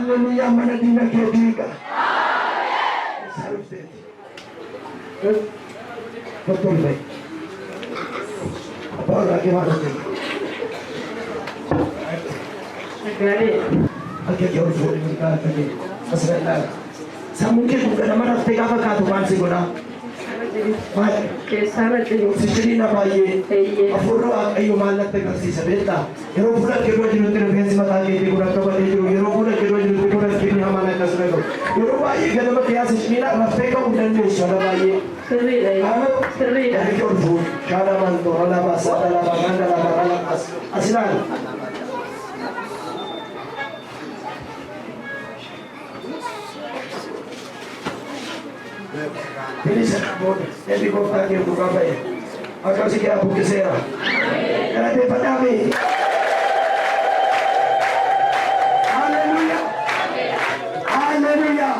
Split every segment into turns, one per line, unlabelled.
Hallelujah, mana dina ketiga. Betul baik. Apa lagi mana ni? Agak jauh dari mereka tadi. Masalah. Saya mungkin bukan nama nak tega apa katu bansi guna. Sisiri na bayi, afuro ayo malak tega si sabeta. Yeroo pula kerja di luar negeri mata ke di guna kabar itu. Yeroo pula kerja di luar negeri hamana kasih itu. Yeroo bayi kerja macam sisiri na rafeka udah ni suara bayi. Seri. Dari kerja, cara mantu, Lallabaa, Lallabaa, asilan. Ini sebab jadi kota yang Dhuga baik. Agar sikit aku kesera. Kerana dia kami. Haleluya. Haleluya.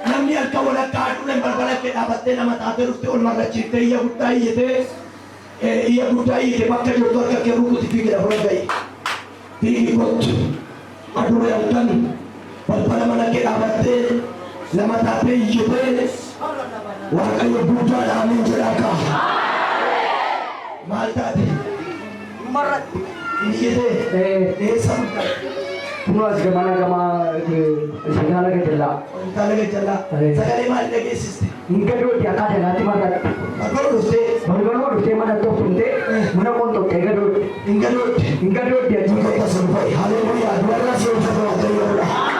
Namni alkawala kadu dan berbalik ke dapat nama tater uste on marah cerita ia budai itu pakai motor ke ruku tipi kita bergai. Tinggi kot. Aduh yang kan berbalik mana ke dapat lama tapi juga wakai buta dalam neraka. Malta marat ini deh sampai
Puas gimana segala gejala.
Sekali malam lagi sistem.
Ingkar dulu dia kata nanti malam. Baru mana tu punte, mana pun tu tega dulu. Ingkar dulu dia juga tak sampai.
Haleluya, dua belas orang.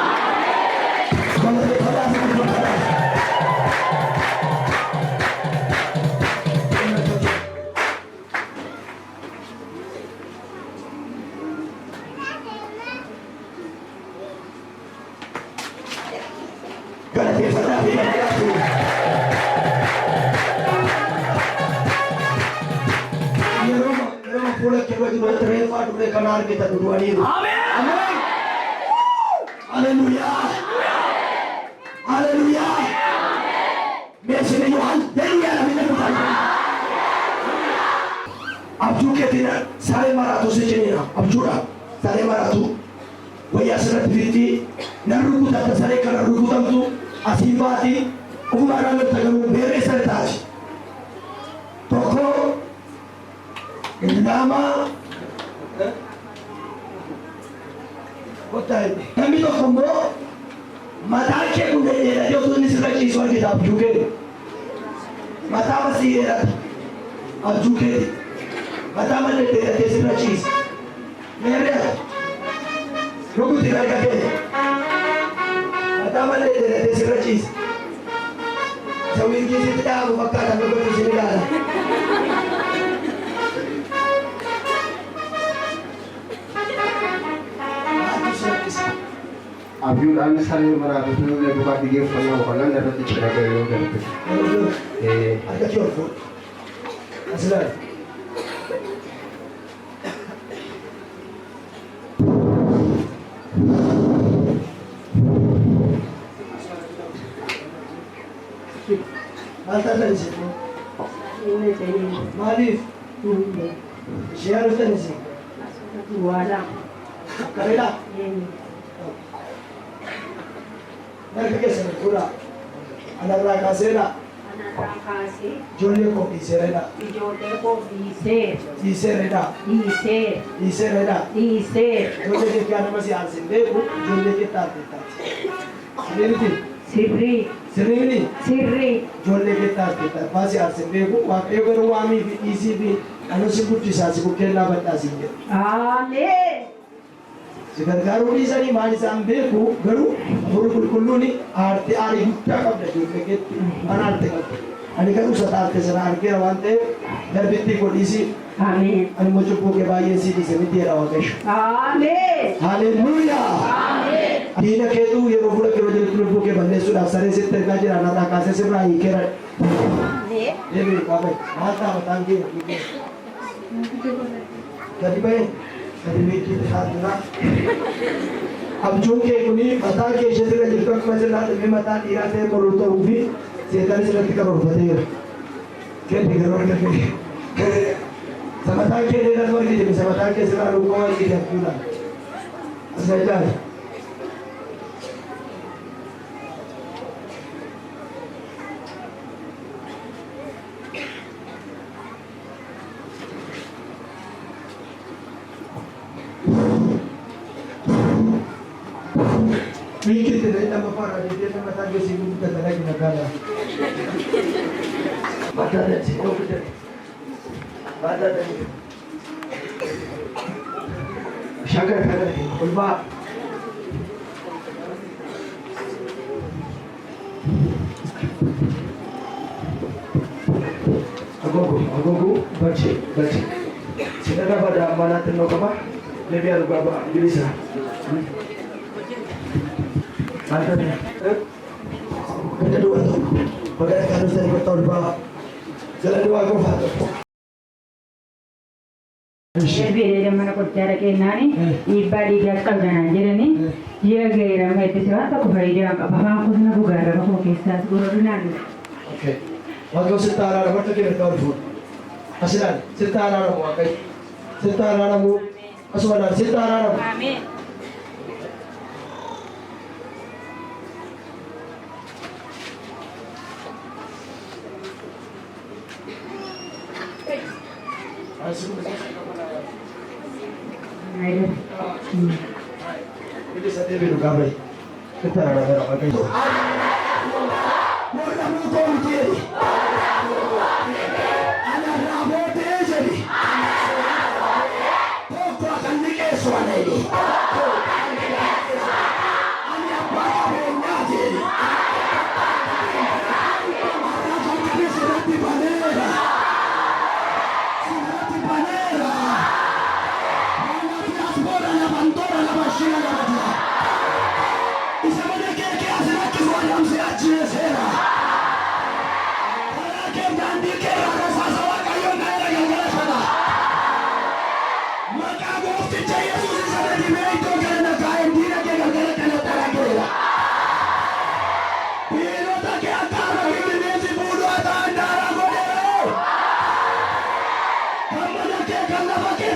Haleluya. Haleluya. Mesene Yohan dari ya mina bukan. Abju ke tidak sare maratu sejena. Abjura sare maratu. Waya serat fiti naruku tak sare kana ruku tamtu asibati umara tagamu bere sare taj. Toko nama hotel kami to kombo mata ke kunde dia tu ni sudah kisah kita juga mata masih juga mata mana dia sudah kisah mereka ruku tidak ada mata mana dia sudah kisah sawin kisah tidak aku bakal aku di sini dah
Abjul sari maratu tu le buka tiga fanya walan dan tu cerita beliau dan tu.
Ada jual asal. Altar dari situ.
Ini jadi.
Malif. Share dari situ.
Wala.
Kereta.
Ini.
Mereka kesana pula. Anak rakasi lah.
Anak rakasi.
Jolly ko isereda.
Jolly ko
Isereda. Jolly ke kya nama si alsin deh. Jolly ke tati. Sirri. Jolly ke tati. Pasi alsin deh. Waktu itu kami isi bi. Anu sebut disasi bukan nama tasik.
Amin.
Sekarang ini saya ni mari sambil ku garu kullu ni arti ari hutta kabda jurne ke anarte ani kan usah arte sana arke rawante darbiti polisi
Amin.
ani mochupo ke bayi si di sini dia rawakesh
Amin.
Haleluya.
Amin.
Dina ke tu Yeroo pula ke wajib kullu ke bande sudah sare se tergaji anak rakase se rai ke
Ne.
Dewi kabe mata matanggi jadi baik jadi kita sahaja. Ab जो के कुनी बता के क्षेत्र में जितना मसला है मैं बता दिया थे बोलो तो भी सेतानी से लड़की करो बताइए क्या दिखा रहा है समझा के देना तो ये समझा के सिरा रुको है कि क्या पूरा अच्छा besi kita lagi negara. Mata dan sini kita. Mata dan Shagar Shagar Ulba. Agogo, baca. Sinaga pada mana tenok apa? Lebih alu apa? Bisa. Mantannya. Ada dua tu. Bagaimana harus dari betul bah? Jalan dua aku faham.
Jadi dia mana kau cara ke nani? Ibadah dia kalana jadi ni. Dia gaya ramai itu siapa aku hari dia apa aku sana Dhuga apa aku kisah guru nani.
Okay. Waktu setara nama tu kita tahu pun. Asilan setara nama akai. Setara nama aswana setara nama.
Amin. Ayo.
Ini saya beri Dhuga baik. Kita ada apa itu? Mana muka jadi? Ada rambut jadi. Kau akan dikeswan ini. Ada apa yang jadi? Ada apa yang sudah dipanera? Sudah dipanera. Mana diaspora la bantora la machina la batia. Isa mana que hace la que fue a se achesera. Para que dandi que la rosa se va cayó en la galera. Maka gosti chaya susi sabe di merito que na cae tira que galera que no te la queda. Pero ta que atara que ni si pudo atandara godero. Kamana que kanna que